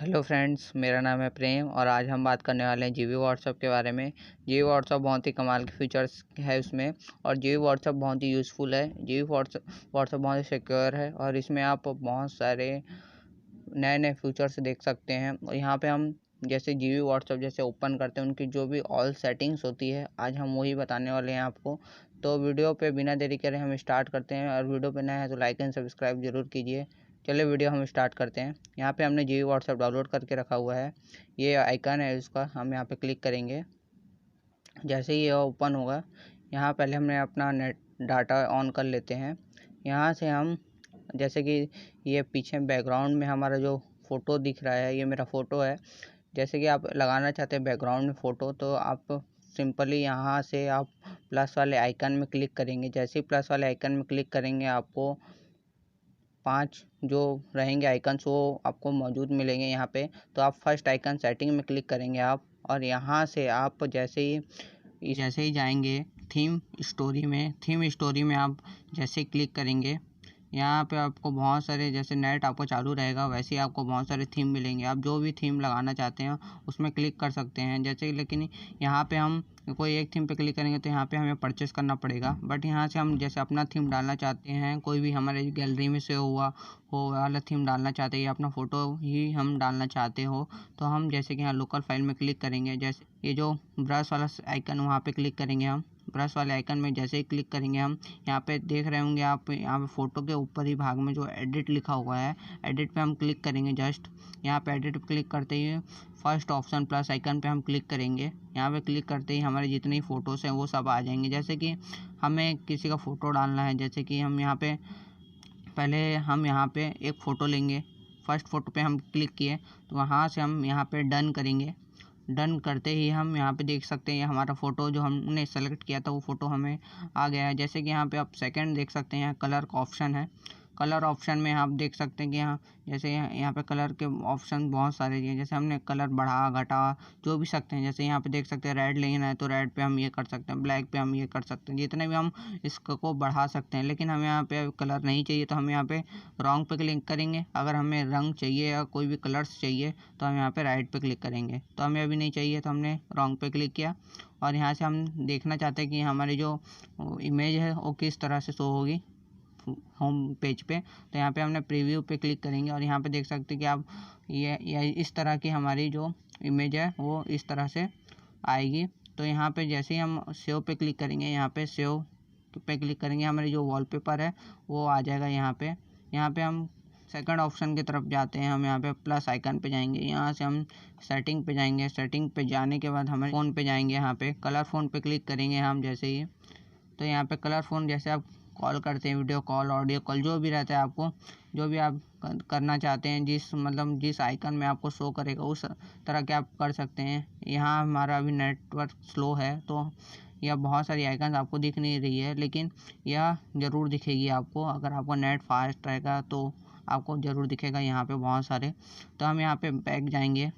Hello friends, मेरा नाम है प्रेम और आज हम बात करने वाले हैं जीवी व्हाट्सएप के बारे में। जीवी व्हाट्सएप बहुत ही कमाल के फीचर्स है उसमें, और जीवी व्हाट्सएप बहुत ही यूज़फुल है। जीवी व्हाट्सएप बहुत ही सिक्योर है और इसमें आप बहुत सारे नए नए फीचर्स देख सकते हैं। और यहाँ पे हम जैसे जीवी व्हाट्सएप जैसे ओपन करते हैं, उनकी जो भी ऑल सेटिंग्स होती है आज हम वही बताने वाले हैं आपको। तो वीडियो पे बिना देरी करे हम स्टार्ट करते हैं, और वीडियो पे नया है तो लाइक एंड सब्सक्राइब जरूर कीजिए। चलिए वीडियो हम स्टार्ट करते हैं। यहाँ पे हमने जीवी व्हाट्सएप डाउनलोड करके रखा हुआ है। ये आइकन है उसका, हम यहाँ पे क्लिक करेंगे। जैसे ही ये ओपन होगा, यहाँ पहले हमने अपना नेट डाटा ऑन कर लेते हैं। यहाँ से हम जैसे कि ये पीछे बैकग्राउंड में हमारा जो फ़ोटो दिख रहा है, ये मेरा फ़ोटो है। जैसे कि आप लगाना चाहते हैं बैकग्राउंड में फ़ोटो, तो आप सिंपली यहाँ से आप प्लस वाले आइकन में क्लिक करेंगे। जैसे ही प्लस वाले आइकन में क्लिक करेंगे, आपको 5 जो रहेंगे आइकन्स वो आपको मौजूद मिलेंगे यहाँ पे। तो आप फर्स्ट आइकन सेटिंग में क्लिक करेंगे आप, और यहाँ से आप जैसे ही जाएंगे थीम स्टोरी में आप जैसे क्लिक करेंगे, यहाँ पे आपको बहुत सारे, जैसे नेट आपको चालू रहेगा वैसे ही आपको बहुत सारे थीम मिलेंगे। आप जो भी थीम लगाना चाहते हैं उसमें क्लिक कर सकते हैं। जैसे लेकिन यहाँ पे हम कोई एक थीम पे क्लिक करेंगे तो यहाँ पे हमें परचेस करना पड़ेगा। बट यहाँ से हम जैसे अपना थीम डालना चाहते हैं, कोई भी हमारे गैलरी में से हुआ हो वाला थीम डालना चाहते हैं या अपना फ़ोटो ही हम डालना चाहते हो, तो हम जैसे कि यहाँ लोकल फाइल में क्लिक करेंगे। जैसे ये जो ब्रश वाला आइकन वहाँ पे क्लिक करेंगे हम। ब्रश वाले आइकन में जैसे ही क्लिक करेंगे हम, यहाँ पे देख रहे होंगे आप, यहाँ पे फ़ोटो के ऊपर ही भाग में जो एडिट लिखा हुआ है, एडिट पे हम क्लिक करेंगे। जस्ट यहाँ पे एडिट पे क्लिक करते ही फर्स्ट ऑप्शन प्लस आइकन पे हम क्लिक करेंगे। यहाँ पे क्लिक करते ही हमारे जितनी फ़ोटोज़ हैं वो सब आ जाएंगे। जैसे कि हमें किसी का फ़ोटो डालना है, जैसे कि हम यहाँ पे एक फ़ोटो लेंगे। फर्स्ट फ़ोटो पे हम क्लिक किए तो वहाँ से हम यहाँ पे डन करेंगे। डन करते ही हम यहाँ पे देख सकते हैं ये हमारा फ़ोटो जो हमने सेलेक्ट किया था वो फ़ोटो हमें आ गया है। जैसे कि यहाँ पे आप सेकंड देख सकते हैं, यहाँ कलर का ऑप्शन है। कलर ऑप्शन में आप देख सकते हैं कि यहाँ पे कलर के ऑप्शन बहुत सारे दिए। जैसे हमने कलर बढ़ा घटा जो भी सकते हैं। जैसे यहाँ पे देख सकते हैं रेड लेना है तो रेड पे हम ये कर सकते हैं, ब्लैक पे हम ये कर सकते हैं, जितने भी हम इसको बढ़ा सकते हैं। लेकिन हमें यहाँ पे कलर नहीं चाहिए तो हम यहाँ पे रॉन्ग पे क्लिक करेंगे। अगर हमें रंग चाहिए या कोई भी कलर्स चाहिए तो हम यहाँ पे राइट पे क्लिक करेंगे। तो हमें अभी नहीं चाहिए तो हमने रॉन्ग पे क्लिक किया। और यहाँ से हम देखना चाहते हैं कि हमारी जो इमेज है वो किस तरह से शो होगी होम पेज पे। तो यहाँ पे हमने प्रीव्यू पे क्लिक करेंगे और यहाँ पे देख सकते हैं कि आप ये इस तरह की हमारी जो इमेज है वो इस तरह से आएगी। तो यहाँ पे जैसे ही हम सेव पे क्लिक करेंगे, यहाँ पे सेव पे क्लिक करेंगे, हमारी जो वॉलपेपर है वो आ जाएगा यहाँ पे हम सेकंड ऑप्शन की तरफ जाते हैं। हम यहाँ पे प्लस आइकन पे जाएंगे, यहाँ से हम सेटिंग पे जाएंगे। सेटिंग पे जाने के बाद हमें फ़ोन पे जाएंगे, यहाँ पे कलर फ़ोन पे क्लिक करेंगे हम जैसे ही। तो यहाँ पे कलर फ़ोन जैसे आप कॉल करते हैं, वीडियो कॉल, ऑडियो कॉल, जो भी रहता है आपको जो भी आप करना चाहते हैं, जिस आइकन में आपको शो करेगा उस तरह के आप कर सकते हैं। यहाँ हमारा अभी नेटवर्क स्लो है तो यह बहुत सारी आइकन आपको दिख नहीं रही है, लेकिन यह ज़रूर दिखेगी आपको। अगर आपका नेट फास्ट रहेगा तो आपको ज़रूर दिखेगा यहाँ पे बहुत सारे। तो हम यहाँ पे बैक जाएंगे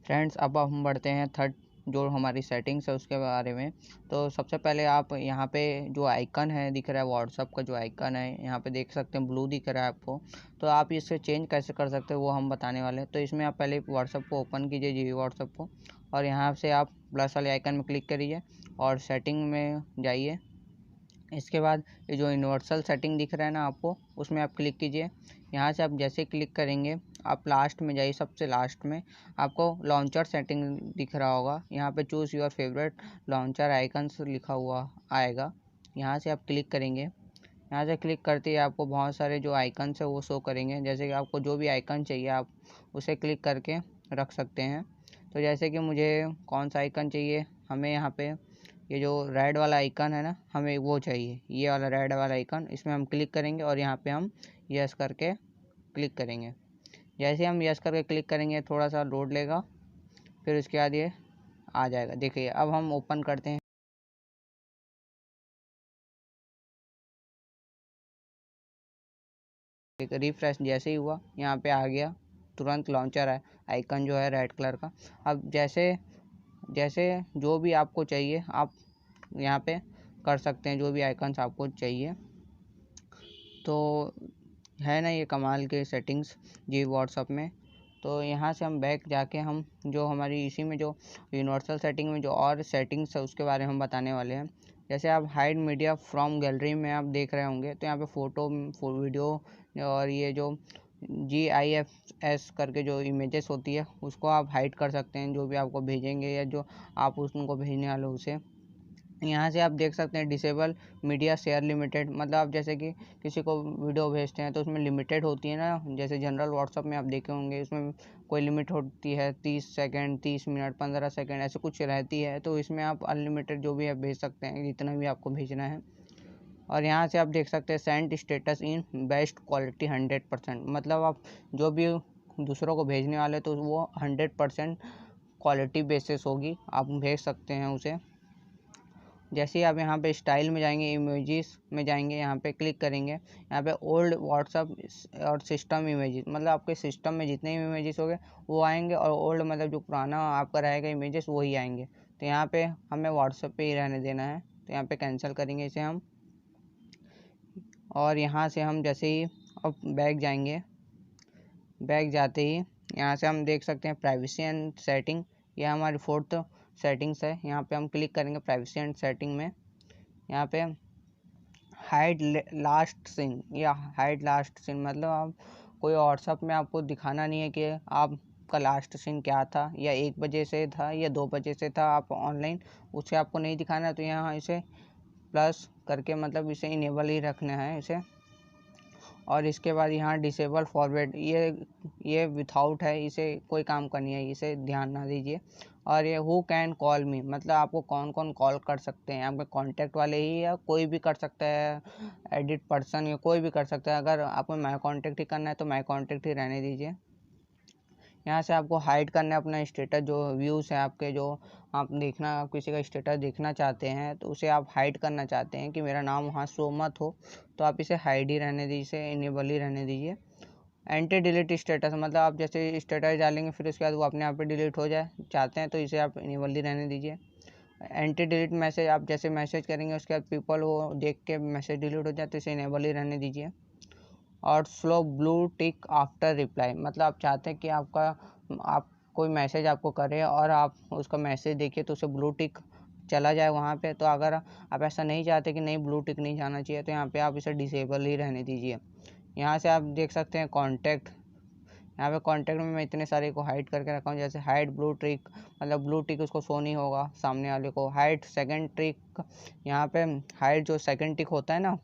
फ्रेंड्स। अब हम बढ़ते हैं थर्ड जो हमारी सेटिंग्स है उसके बारे में। तो सबसे पहले आप यहाँ पे जो आइकन है दिख रहा है, व्हाट्सअप का जो आइकन है यहाँ पे देख सकते हैं, ब्लू दिख रहा है आपको। तो आप इससे चेंज कैसे कर सकते हो वो हम बताने वाले हैं। तो इसमें आप पहले व्हाट्सअप को ओपन कीजिए, जीवी व्हाट्सअप को, और यहाँ से आप प्लस वाले आइकन में क्लिक करिए और सेटिंग में जाइए। इसके बाद ये जो यूनिवर्सल सेटिंग दिख रहा है ना आपको, उसमें आप क्लिक कीजिए। यहाँ से आप जैसे क्लिक करेंगे आप लास्ट में जाइए, सबसे लास्ट में आपको लॉन्चर सेटिंग दिख रहा होगा। यहाँ पे choose your favourite launcher icons लिखा हुआ आएगा, यहाँ से आप क्लिक करेंगे। यहाँ से क्लिक करते ही आपको बहुत सारे जो आइकन्स है वो शो करेंगे। जैसे कि आपको जो भी आइकन चाहिए आप उसे क्लिक करके रख सकते हैं। तो जैसे कि मुझे कौन सा आइकन चाहिए, हमें यहाँ पे ये जो रेड वाला आइकन है ना, हमें वो चाहिए, ये वाला रेड वाला आइकन। इसमें हम क्लिक करेंगे और यहाँ पे हम यस करके क्लिक करेंगे। जैसे हम यस करके क्लिक करेंगे थोड़ा सा लोड लेगा, फिर उसके बाद ये आ जाएगा। देखिए अब हम ओपन करते हैं, एक रिफ्रेश जैसे ही हुआ यहाँ पे आ गया, तुरंत लॉन्चर है आइकन जो है रेड कलर का। अब जैसे जैसे जो भी आपको चाहिए आप यहाँ पे कर सकते हैं, जो भी आइकन्स आपको चाहिए। तो है ना ये कमाल के सेटिंग्स जी व्हाट्सअप में। तो यहाँ से हम बैक जाके हम जो हमारी इसी में जो यूनिवर्सल सेटिंग में जो और सेटिंग्स है उसके बारे में हम बताने वाले हैं। जैसे आप हाइड मीडिया फ्रॉम गैलरी में आप देख रहे होंगे, तो यहाँ पे फ़ोटो वीडियो और ये जो GIFs करके जो इमेजेस होती है उसको आप हाइड कर सकते हैं, जो भी आपको भेजेंगे या जो आप उनको भेजने वाले हो उसे। यहाँ से आप देख सकते हैं डिसेबल मीडिया शेयर लिमिटेड, मतलब आप जैसे कि किसी को वीडियो भेजते हैं तो उसमें लिमिटेड होती है ना, जैसे जनरल व्हाट्सअप में आप देखे होंगे उसमें कोई लिमिट होती है 30 सेकंड, 30 मिनट, 15 सेकंड ऐसे कुछ रहती है। तो इसमें आप अनलिमिटेड जो भी आप भेज सकते हैं, जितना भी आपको भेजना है। और यहाँ से आप देख सकते हैं send status in best quality 100%, मतलब आप जो भी दूसरों को भेजने वाले तो वो 100% क्वालिटी बेसिस होगी, आप भेज सकते हैं उसे। जैसे ही आप यहाँ पे स्टाइल में जाएंगे, इमेजेस में जाएंगे, यहाँ पे क्लिक करेंगे, यहाँ पे ओल्ड व्हाट्सअप और सिस्टम इमेजेस, मतलब आपके सिस्टम में जितने भी इमेजेस हो गए वो आएंगे, और ओल्ड मतलब जो पुराना आपका रहेगा इमेजेस वही आएंगे। तो यहाँ पे हमें व्हाट्सअप पे ही रहने देना है, तो यहाँ पे कैंसिल करेंगे इसे हम। और यहाँ से हम जैसे ही अब बैक जाएंगे, बैक जाते ही यहाँ से हम देख सकते हैं प्राइवेसी एंड सेटिंग, यह हमारी 4th सेटिंग्स है। यहाँ पे हम क्लिक करेंगे प्राइवेसी एंड सेटिंग में, यहाँ पे हाइड लास्ट सीन या हाइड लास्ट सीन, मतलब आप कोई व्हाट्सअप में आपको दिखाना नहीं है कि आपका लास्ट सीन क्या था, या 1 बजे से था या 2 बजे से था आप ऑनलाइन, उसे आपको नहीं दिखाना है। तो यहाँ इसे प्लस करके मतलब इसे इनेबल ही रखना है इसे। और इसके बाद यहाँ डिसेबल फॉरवर्ड, ये विथआउट है, इसे कोई काम करनी है, इसे ध्यान ना दीजिए। और ये हु कैन कॉल मी, मतलब आपको कौन कौन कॉल कर सकते हैं, आपके कॉन्टैक्ट वाले ही या कोई भी कर सकता है, एडिट पर्सन या कोई भी कर सकता है। अगर आपको माई कॉन्टैक्ट ही करना है तो माई कॉन्टैक्ट ही रहने दीजिए। यहाँ से आपको हाइड करना है अपना स्टेटस, जो व्यूज़ है आपके, जो आप किसी का स्टेटस देखना चाहते हैं तो उसे आप हाइड करना चाहते हैं कि मेरा नाम वहाँ शो मत हो, तो आप इसे हाइड ही रहने दीजिए, इसे इनेबल ही रहने दीजिए। एंटी डिलीट स्टेटस, मतलब आप जैसे स्टेटस डालेंगे फिर उसके बाद वो अपने आप ही डिलीट हो जाए चाहते हैं, तो इसे आप इनेबल ही रहने दीजिए। एंटी डिलीट मैसेज, आप जैसे मैसेज करेंगे उसके बाद पीपल वो देख के मैसेज डिलीट हो जाए, तो इसे इनेबल ही रहने दीजिए। और slow blue tick after reply, मतलब आप चाहते हैं कि आप कोई मैसेज आपको करे और आप उसका मैसेज देखिए तो उसे ब्लू टिक चला जाए वहाँ पे। तो अगर आप ऐसा नहीं चाहते कि नहीं ब्लू टिक नहीं जाना चाहिए, तो यहाँ पे आप इसे डिसेबल ही रहने दीजिए। यहाँ से आप देख सकते हैं कॉन्टैक्ट, यहाँ पे कॉन्टैक्ट में मैं इतने सारे को हाइड करके रखा हूँ। जैसे हाइड ब्लू टिक, मतलब ब्लू टिक उसको शो नहीं होगा सामने वाले को। हाइड सेकंड टिक, यहाँ पे हाइड जो सेकंड टिक होता है ना,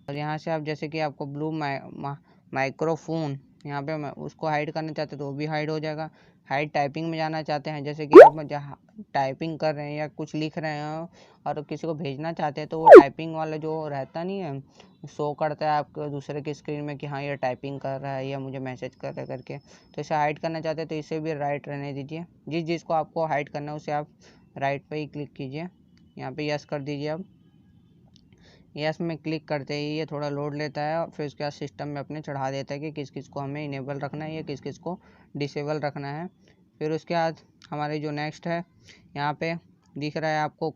और यहाँ से आप जैसे कि आपको ब्लू माइक्रोफोन, यहाँ पे उसको हाइड करना चाहते हैं तो वो भी हाइड हो जाएगा। हाइड टाइपिंग में जाना चाहते हैं, जैसे कि आप जहाँ टाइपिंग कर रहे हैं या कुछ लिख रहे हैं और किसी को भेजना चाहते हैं, तो वो टाइपिंग वाला जो रहता नहीं है, शो करता है आपको दूसरे की स्क्रीन में कि हाँ ये टाइपिंग कर रहा है या मुझे मैसेज कर रहा है करके, तो इसे हाइड करना चाहते हैं तो इसे भी राइट रहने दीजिए। जिस जिसको आपको हाइड करना है उसे आप राइट पे ही क्लिक कीजिए, यहाँ पे यस कर दीजिए। अब यस में क्लिक करते ही ये थोड़ा लोड लेता है और फिर उसके बाद सिस्टम में अपने चढ़ा देता है कि किस किस को हमें इनेबल रखना है या किस किस को डिसेबल रखना है। फिर उसके बाद हमारे जो नेक्स्ट है, यहाँ पे दिख रहा है आपको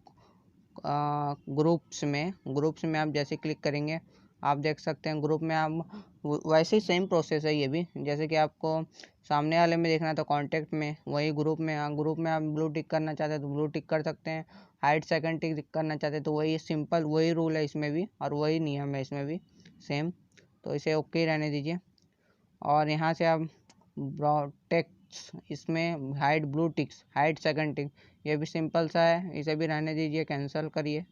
ग्रुप्स में आप जैसे क्लिक करेंगे आप देख सकते हैं ग्रुप में आप वैसे ही सेम प्रोसेस है ये भी, जैसे कि आपको सामने वाले में देखना है तो कॉन्टैक्ट में, वही ग्रुप में आप ब्लू टिक करना चाहते हैं तो ब्लू टिक कर सकते हैं। हाइड सेकंड टिक करना चाहते हैं तो वही सिंपल वही रूल है इसमें भी और वही नियम है इसमें भी सेम, तो इसे ओके रहने दीजिए। और यहाँ से आप टेक्स्ट, इसमें hide blue ticks, hide second tick, ये भी सिंपल सा है, इसे भी रहने दीजिए, कैंसिल करिए।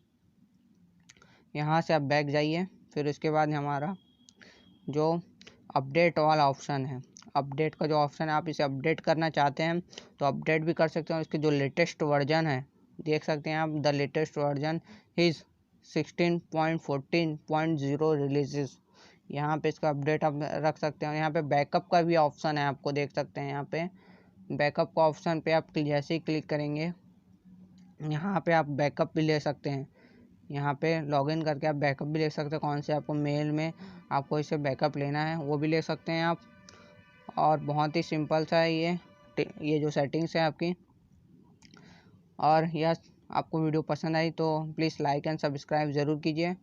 यहाँ से आप बैक जाइए, फिर उसके बाद हमारा जो अपडेट वाला ऑप्शन है, अपडेट का जो ऑप्शन है आप इसे अपडेट करना चाहते हैं तो अपडेट भी कर सकते हैं। इसके जो लेटेस्ट वर्जन है देख सकते हैं आप, the latest version is 16.14.0 releases, यहाँ पे इसका अपडेट आप रख सकते हैं। यहाँ पे बैकअप का भी ऑप्शन है, आपको देख सकते हैं यहाँ पे बैकअप का ऑप्शन पे आप जैसे ही क्लिक करेंगे यहाँ पे आप बैकअप भी ले सकते हैं। यहाँ पे लॉगिन करके आप बैकअप भी ले सकते हैं, कौन से आपको मेल में आपको इसे बैकअप लेना है वो भी ले सकते हैं आप। और बहुत ही सिंपल सा है ये जो सेटिंग्स है आपकी। और यह आपको वीडियो पसंद आई तो प्लीज़ लाइक एंड सब्सक्राइब ज़रूर कीजिए।